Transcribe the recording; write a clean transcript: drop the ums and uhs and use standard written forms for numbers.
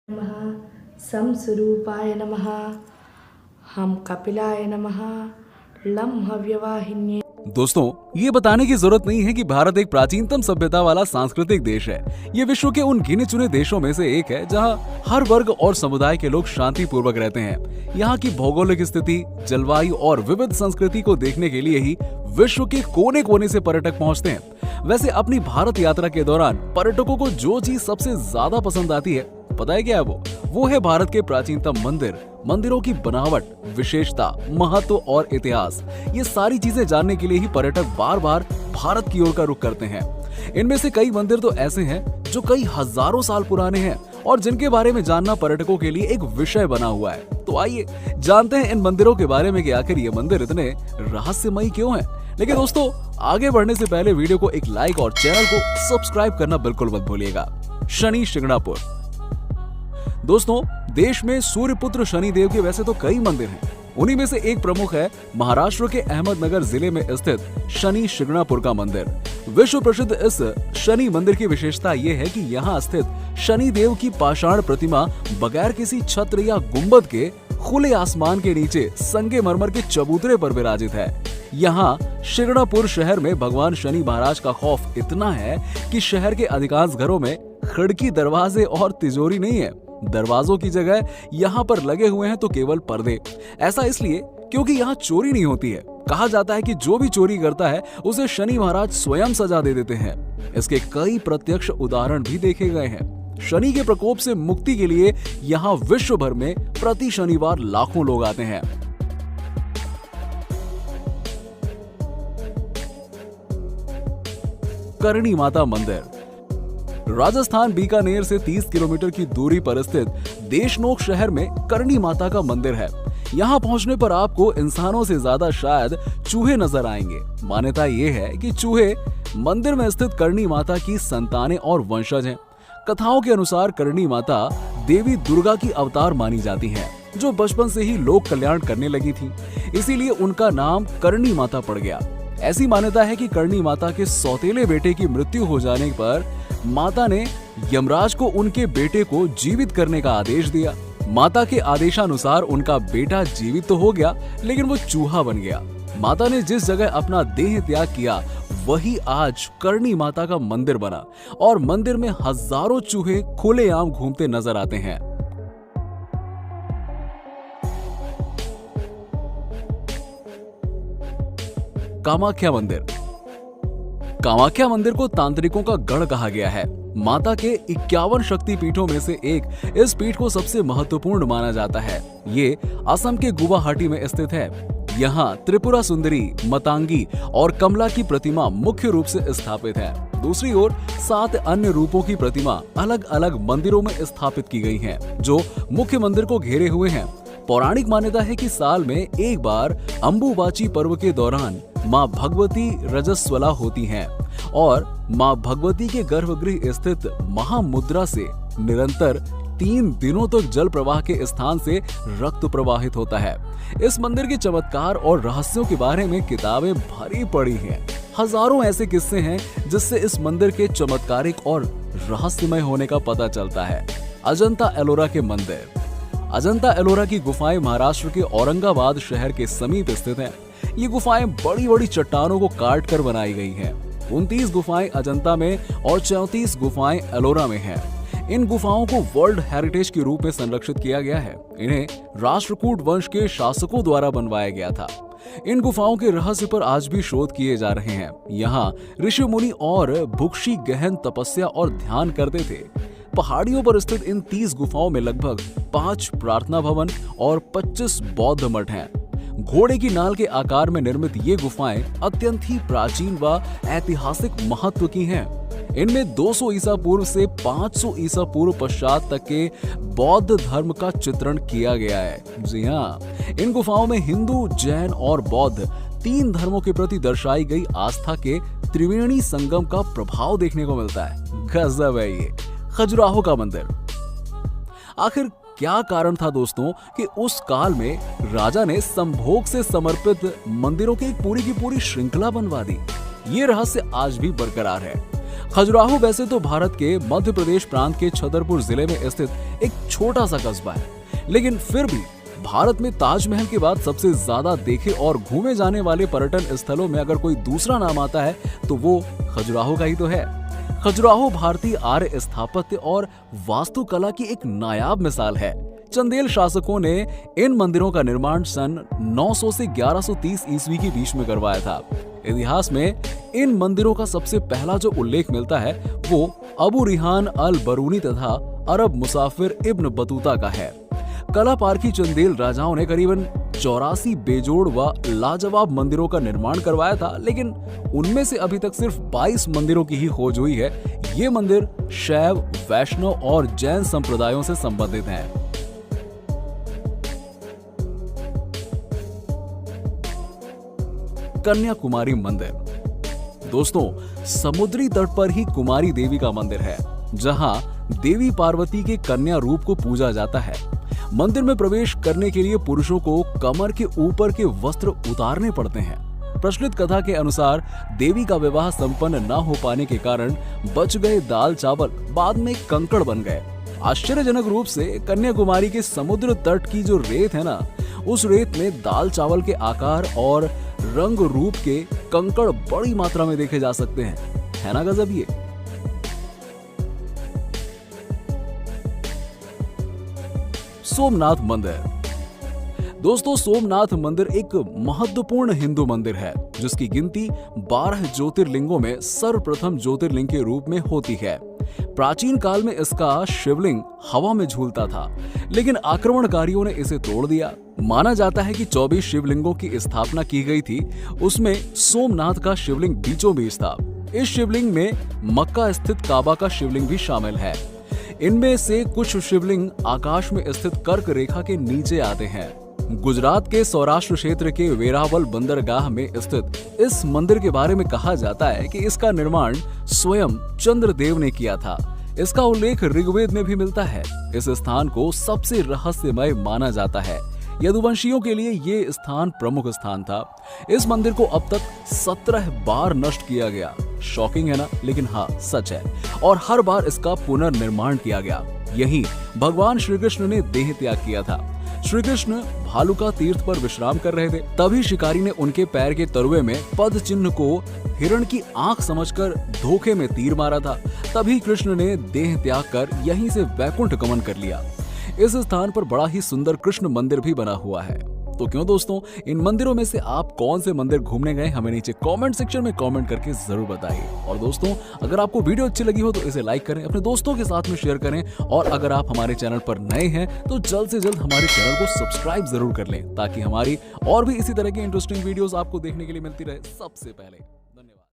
नमः संस्वरूपाय नमः हम कपिलाय नमः लम्हव्यवाहिन्ये। दोस्तों, ये बताने की जरूरत नहीं है कि भारत एक प्राचीनतम सभ्यता वाला सांस्कृतिक देश है। ये विश्व के उन गिने चुने देशों में से एक है जहां हर वर्ग और समुदाय के लोग शांति पूर्वक रहते हैं। यहाँ की भौगोलिक स्थिति, जलवायु और विविध संस्कृति को देखने के लिए ही विश्व के कोने कोने से पर्यटक पहुँचते हैं। वैसे अपनी भारत यात्रा के दौरान पर्यटकों को जो चीज सबसे ज्यादा पसंद आती है, पता है क्या है वो है भारत के प्राचीनतम मंदिरों की बनावट, विशेषता, महत्व और इतिहास। ये सारी चीजें जानने के लिए ही पर्यटक बार बार भारत की ओर का रुख करते हैं। इनमें से कई मंदिर तो ऐसे हैं जो कई हजारों साल पुराने हैं और जिनके बारे में जानना पर्यटकों के लिए एक विषय बना हुआ है। तो आइए जानते हैं इन मंदिरों के बारे में कि आखिर ये मंदिर इतने रहस्यमयी क्यों हैं। लेकिन दोस्तों, आगे बढ़ने से पहले वीडियो को एक लाइक और चैनल को सब्सक्राइब करना बिल्कुल मत भूलिएगा। शनि शिंगणापुर। दोस्तों, देश में सूर्यपुत्र शनि देव के वैसे तो कई मंदिर हैं। उन्हीं में से एक प्रमुख है महाराष्ट्र के अहमदनगर जिले में स्थित शनि शिंगणापुर का मंदिर। विश्व प्रसिद्ध इस शनि मंदिर की विशेषता ये है कि यहाँ स्थित शनि देव की पाषाण प्रतिमा बगैर किसी छत्र या गुंबद के खुले आसमान के नीचे संगमरमर के चबूतरे पर विराजित है। यहाँ शिंगणापुर शहर में भगवान शनि महाराज का खौफ इतना है कि शहर के अधिकांश घरों में खिड़की, दरवाजे और तिजोरी नहीं है। दरवाजों की जगह यहाँ पर लगे हुए हैं तो केवल पर्दे। ऐसा इसलिए क्योंकि यहाँ चोरी नहीं होती है। कहा जाता है कि जो भी चोरी करता है उसे शनि महाराज स्वयं सजा दे देते हैं। इसके कई प्रत्यक्ष उदाहरण भी देखे गए हैं। शनि के प्रकोप से मुक्ति के लिए यहाँ विश्व भर में प्रति शनिवार लाखों लोग आते हैं। करणी माता मंदिर। राजस्थान बीकानेर से 30 किलोमीटर की दूरी पर स्थित देशनोक शहर में करणी माता का मंदिर है। यहाँ पहुँचने पर आपको इंसानों से ज्यादा शायद चूहे नजर आएंगे। मान्यता ये है कि चूहे मंदिर में स्थित करणी माता की संतानें और वंशज हैं। कथाओं के अनुसार करणी माता देवी दुर्गा की अवतार मानी जाती हैं, जो बचपन से ही लोक कल्याण करने लगी थी। इसीलिए उनका नाम करणी माता पड़ गया। ऐसी मान्यता है कि करणी माता के सौतेले बेटे की मृत्यु हो जाने पर माता ने यमराज को उनके बेटे को जीवित करने का आदेश दिया। माता के आदेशानुसार उनका बेटा जीवित तो हो गया, लेकिन वो चूहा बन गया। माता ने जिस जगह अपना देह त्याग किया वही आज करणी माता का मंदिर बना और मंदिर में हजारों चूहे खुलेआम घूमते नजर आते हैं। कामाख्या मंदिर। कामाख्या मंदिर को तांत्रिकों का गढ़ कहा गया है। माता के 51 शक्ति पीठों में से एक इस पीठ को सबसे महत्वपूर्ण माना जाता है। ये असम के गुवाहाटी में स्थित है। यहाँ त्रिपुरा सुंदरी, मतांगी और कमला की प्रतिमा मुख्य रूप से स्थापित है। दूसरी ओर 7 अन्य रूपों की प्रतिमा अलग अलग मंदिरों में स्थापित की गई हैं, जो मुख्य मंदिर को घेरे हुए हैं। पौराणिक मान्यता है कि साल में एक बार अंबुबाची पर्व के दौरान माँ भगवती रजस्वला होती हैं और माँ भगवती के गर्भगृह स्थित महामुद्रा से निरंतर 3 दिनों तक जल प्रवाह के स्थान से रक्त प्रवाहित होता है। इस मंदिर के चमत्कार और रहस्यों के बारे में किताबें भरी पड़ी हैं। हजारों ऐसे किस्से हैं जिससे इस मंदिर के चमत्कारिक और रहस्यमय होने का पता चलता है। अजंता एलोरा के मंदिर। अजंता एलोरा की गुफाएं महाराष्ट्र के औरंगाबाद शहर के समीप स्थित हैं। ये गुफाएं बड़ी बड़ी चट्टानों को काट कर बनाई गई हैं। 29 गुफाएं अजंता में और 34 गुफाएं एलोरा में हैं। इन गुफाओं को वर्ल्ड हेरिटेज के रूप में संरक्षित किया गया है। इन्हें राष्ट्रकूट वंश के शासकों द्वारा बनवाया गया था। इन गुफाओं के रहस्य पर आज भी शोध किए जा रहे हैं। यहाँ ऋषि मुनि और भुक्षी गहन तपस्या और ध्यान करते थे। पहाड़ियों पर स्थित इन 30 गुफाओं में लगभग 5 प्रार्थना भवन और 25 बौद्ध मठ हैं। घोड़े की नाल के आकार में निर्मित ये गुफाएं अत्यंत ही प्राचीन व ऐतिहासिक महत्व की हैं। इनमें 200 ईसा पूर्व से 500 ईसा पूर्व पश्चात तक के बौद्ध धर्म का चित्रण किया गया है। जी हाँ, इन गुफाओं में हिंदू, जैन और बौद्ध 3 धर्मों के प्रति दर्शाई गई आस्था के त्रिवेणी संगम का प्रभाव देखने को मिलता है। गजब है ये। खजुराहो का मंदिर। आखिर क्या कारण था दोस्तों कि उस काल में राजा ने संभोग से समर्पित मंदिरों की पूरी श्रृंखला बनवा दी? ये रहस्य आज भी बरकरार है। खजुराहो वैसे तो भारत के मध्य प्रदेश प्रांत के छतरपुर जिले में स्थित एक छोटा सा कस्बा है, लेकिन फिर भी भारत में ताजमहल के बाद सबसे ज्यादा देखे और घूमे जाने वाले पर्यटन स्थलों में अगर कोई दूसरा नाम आता है तो वो खजुराहो का ही तो है। खजुराहो भारतीय आर्य स्थापत्य और वास्तुकला की एक नायाब मिसाल है। चंदेल शासकों ने इन मंदिरों का निर्माण सन 900 से 1130 ईस्वी के बीच में करवाया था। इतिहास में इन मंदिरों का सबसे पहला जो उल्लेख मिलता है वो अबू रिहान अल बरूनी तथा अरब मुसाफिर इब्न बतूता का है। कला पारखी चंदेल राजाओं ने करीबन 84 बेजोड़ व लाजवाब मंदिरों का निर्माण करवाया था, लेकिन उनमें से अभी तक सिर्फ 22 मंदिरों की ही खोज हुई है। ये मंदिर शैव, वैष्णव और जैन संप्रदायों से संबंधित हैं। कन्याकुमारी मंदिर। दोस्तों, समुद्री तट पर ही कुमारी देवी का मंदिर है, जहां देवी पार्वती के कन्या रूप को पूजा जाता है। मंदिर में प्रवेश करने के लिए पुरुषों को कमर के ऊपर के वस्त्र उतारने पड़ते हैं। प्रचलित कथा के अनुसार देवी का विवाह संपन्न न हो पाने के कारण बच गए दाल चावल बाद में कंकड़ बन गए। आश्चर्यजनक रूप से कन्याकुमारी के समुद्र तट की जो रेत है ना, उस रेत में दाल चावल के आकार और रंग रूप के कंकड़ बड़ी मात्रा में देखे जा सकते हैं। है ना गजब ये। सोमनाथ मंदिर। दोस्तों, सोमनाथ मंदिर एक महत्वपूर्ण हिंदू मंदिर है, जिसकी गिनती 12 ज्योतिर्लिंगों में सर्वप्रथम ज्योतिर्लिंग के रूप में होती है। प्राचीन काल में इसका शिवलिंग हवा में झूलता था, लेकिन आक्रमणकारियों ने इसे तोड़ दिया। माना जाता है कि 24 शिवलिंगों की स्थापना की गई थी, उसमें सोमनाथ का शिवलिंग बीचों बीच था। इस शिवलिंग में मक्का स्थित काबा का शिवलिंग भी शामिल है। इनमें से कुछ शिवलिंग आकाश में स्थित कर्क रेखा के नीचे आते हैं। गुजरात के सौराष्ट्र क्षेत्र के वेरावल बंदरगाह में स्थित इस मंदिर के बारे में कहा जाता है कि इसका निर्माण स्वयं चंद्रदेव ने किया था। इसका उल्लेख ऋग्वेद में भी मिलता है। इस स्थान को सबसे रहस्यमय माना जाता है। यदुवंशियों के लिए ये स्थान प्रमुख स्थान था। इस मंदिर को अब तक 17 बार नष्ट किया गया। शॉकिंग है ना, लेकिन हाँ सच है। और हर बार इसका पुनर्निर्माण किया गया। यहीं भगवान श्री कृष्ण ने देह त्याग किया था। श्री कृष्ण भालुका तीर्थ पर विश्राम कर रहे थे, तभी शिकारी ने उनके पैर के तरुए में पद चिन्ह को हिरण की आंख समझकर धोखे में तीर मारा था। तभी कृष्ण ने देह त्याग कर यहीं से वैकुंठ गमन कर लिया। इस स्थान पर बड़ा ही सुंदर कृष्ण मंदिर भी बना हुआ है। तो क्यों दोस्तों, इन मंदिरों में से आप कौन से मंदिर घूमने गए, हमें नीचे कमेंट सेक्शन में कमेंट करके जरूर बताइए। और दोस्तों, अगर आपको वीडियो अच्छी लगी हो तो इसे लाइक करें, अपने दोस्तों के साथ में शेयर करें, और अगर आप हमारे चैनल पर नए हैं तो जल्द से जल्द हमारे चैनल को सब्सक्राइब जरूर कर लें, ताकि हमारी और भी इसी तरह की इंटरेस्टिंग वीडियोस आपको देखने के लिए मिलती रहे सबसे पहले।